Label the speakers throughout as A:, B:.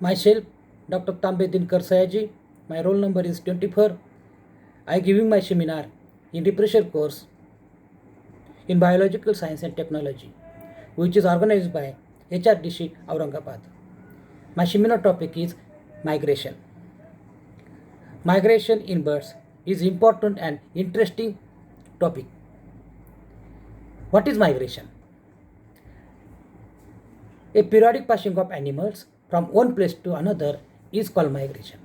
A: Myself, Dr. Tambe Dinkar Sayaji. My roll number is 24. I am giving my seminar in refresher course in Biological Science and Technology, which is organized by HRDC Aurangabad. My seminar topic is migration. Migration in birds is important and interesting topic. What is migration? A periodic passing of animals from one place to another is called migration.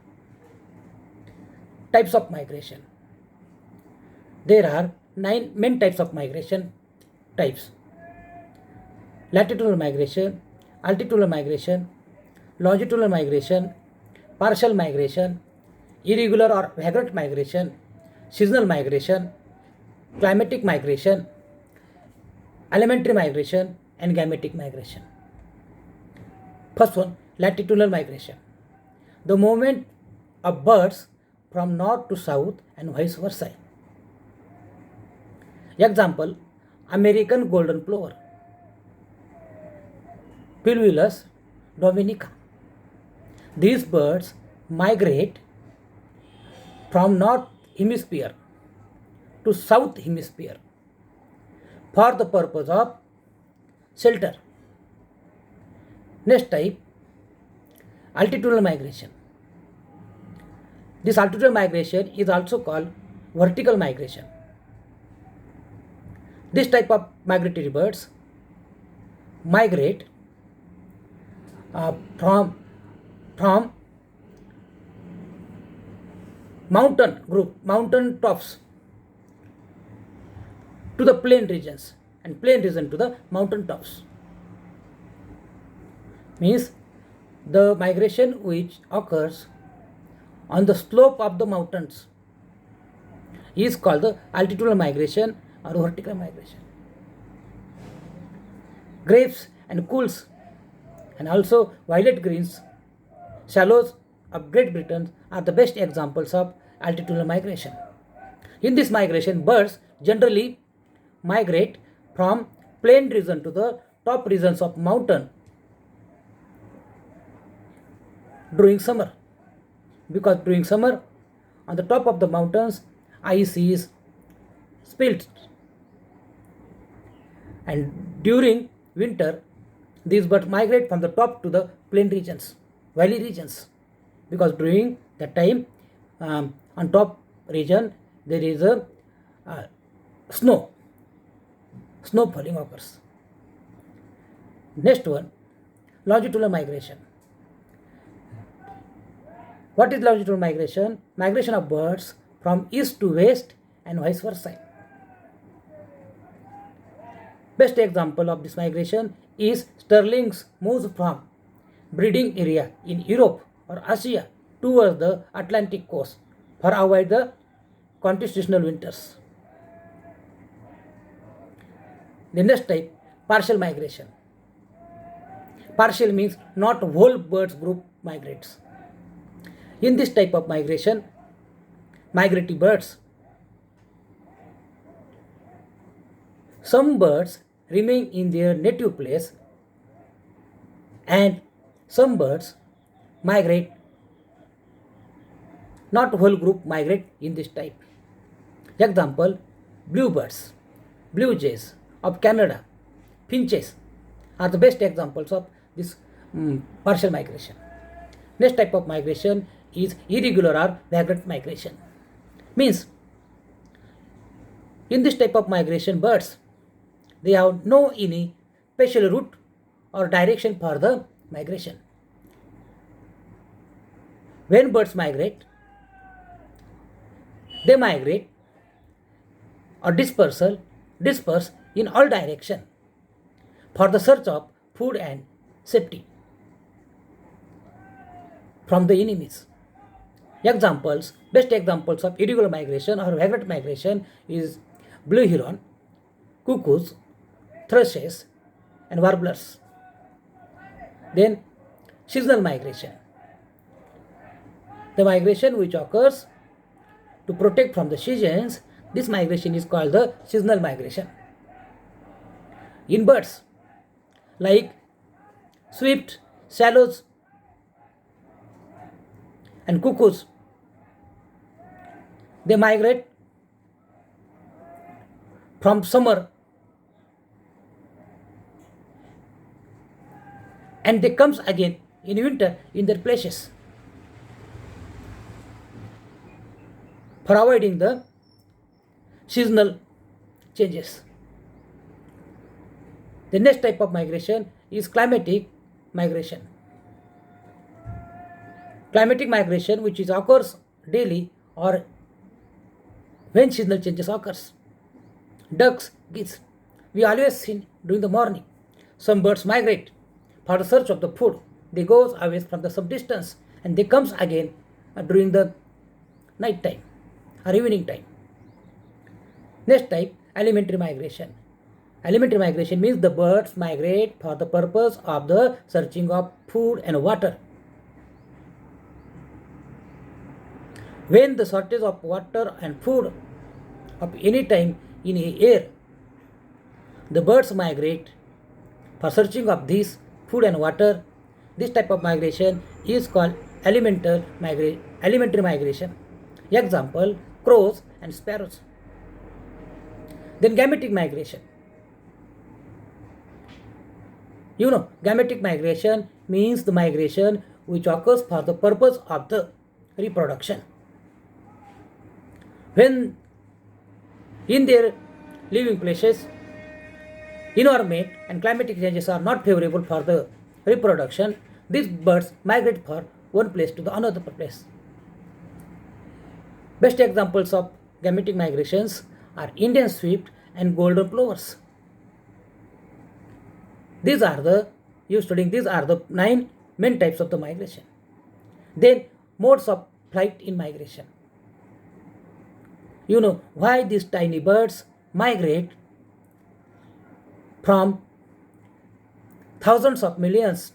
A: Types of migration. There are 9 main types of migration types: latitudinal migration, altitudinal migration, longitudinal migration, partial migration, irregular or vagrant migration, seasonal migration, climatic migration, elementary migration, and gametic migration. First one, latitudinal migration. The movement of birds from north to south and vice versa. Example, American golden plover, Pilulus dominica. These birds migrate from north hemisphere to south hemisphere for the purpose of shelter. Next type, altitudinal migration. This altitudinal migration is also called vertical migration. This type of migratory birds migrate from mountain tops to the plain regions, and plain region to the mountain tops. Means the migration which occurs on the slope of the mountains is called the altitudinal migration or vertical migration. Grapes and cools and also violet greens, shallows of Great Britain are the best examples of altitudinal migration. In this migration, birds generally migrate from plain region to the top regions of mountain during summer, because during summer on the top of the mountains ice is split, and during winter these birds migrate from the top to the plain regions, valley regions, because during that time on top region there is a snow falling occurs. Next one, longitudinal migration. What is longitudinal migration? Migration of birds from east to west and vice versa. Best example of this migration is starlings moves from breeding area in Europe or Asia towards the Atlantic coast for avoid the constitutional winters. The next type, partial migration. Partial means not whole birds group migrates. In this type of migration, migratory birds, some birds remain in their native place and some birds migrate, not whole group migrate in this type. Example, bluebirds, blue jays of Canada, finches are the best examples of this partial migration. Next type of migration is irregular or vagrant migration. Means in this type of migration, birds they have no any special route or direction for the migration. When birds migrate, they migrate or disperse in all direction for the search of food and safety from the enemies. Examples, best examples of irregular migration or vagrant migration is blue heron, cuckoos, thrushes, and warblers. Then seasonal migration. The migration which occurs to protect from the seasons, this migration is called the seasonal migration. In birds like swift, swallows, and cuckoos. They migrate from summer and they comes again in winter in their places for avoiding the seasonal changes. The next type of migration is climatic migration. Climatic migration, which is occurs daily or when seasonal changes occurs. Ducks, geese, we always see during the morning. Some birds migrate for the search of the food. They goes away from the some distance and they comes again during the night time or evening time. Next type, alimentary migration. Alimentary migration means the birds migrate for the purpose of the searching of food and water. When the shortage of water and food of any time in a year, the birds migrate for searching of this food and water. This type of migration is called alimentary migration. Example, crows and sparrows. Then gametic migration. Gametic migration means the migration which occurs for the purpose of the reproduction. When in their living places, environment and climatic changes are not favorable for the reproduction, these birds migrate from one place to the another place. Best examples of gametic migrations are Indian swift and golden plovers. These are the 9 main types of the migration. Then modes of flight in migration. You know why these tiny birds migrate from thousands and millions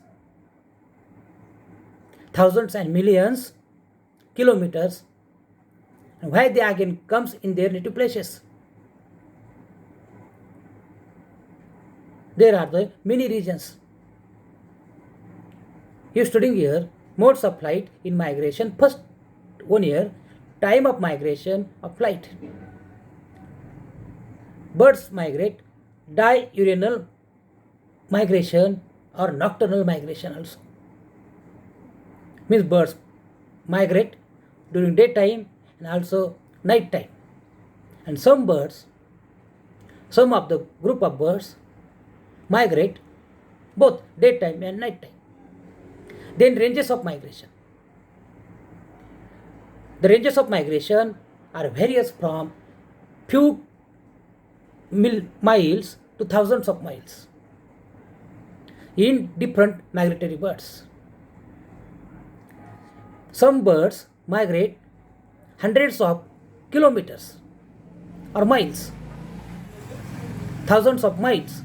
A: kilometers, and why they again comes in their native places. There are the many regions. You studying here modes of flight in migration. First 1 year, time of migration of flight. Birds migrate diurnal migration or nocturnal migration also. Means birds migrate during daytime and also night time. And some of the group of birds migrate both daytime and night time. Then ranges of migration. The ranges of migration are various from few miles to thousands of miles in different migratory birds. Some birds migrate hundreds of kilometers or miles, thousands of miles.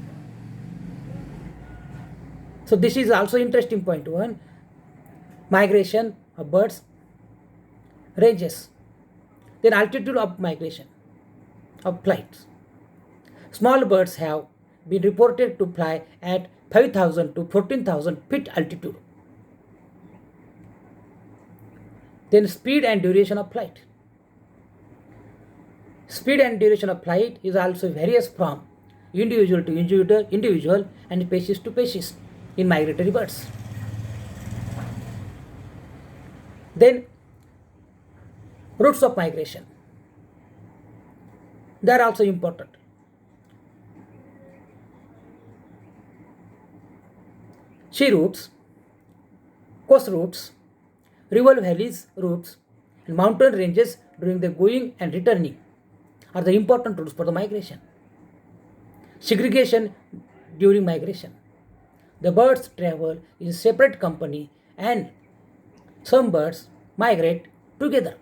A: So this is also interesting point one. Migration of birds ranges. Then altitude of migration of flights. Small birds have been reported to fly at 5,000 to 14,000 feet altitude. Then speed and duration of flight. Speed and duration of flight is also varies from individual to individual and species to species in migratory birds. Then routes of migration. They are also important. Sea routes, coast routes, river valleys routes, and mountain ranges during the going and returning are the important routes for the migration. Segregation during migration. The birds travel in separate company and some birds migrate together.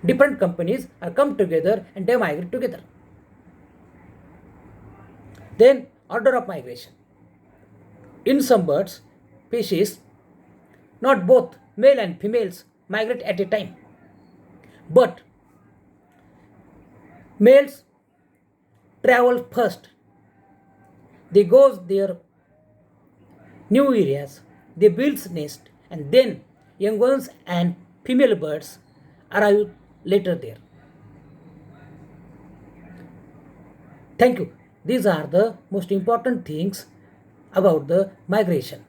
A: Different companies are come together and they migrate together. Then order of migration. In some birds species, not both male and females migrate at a time, but males travel first. They go their new areas, they build nest, and then young ones and female birds arrive later there. Thank you. These are the most important things about the migration.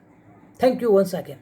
A: Thank you once again.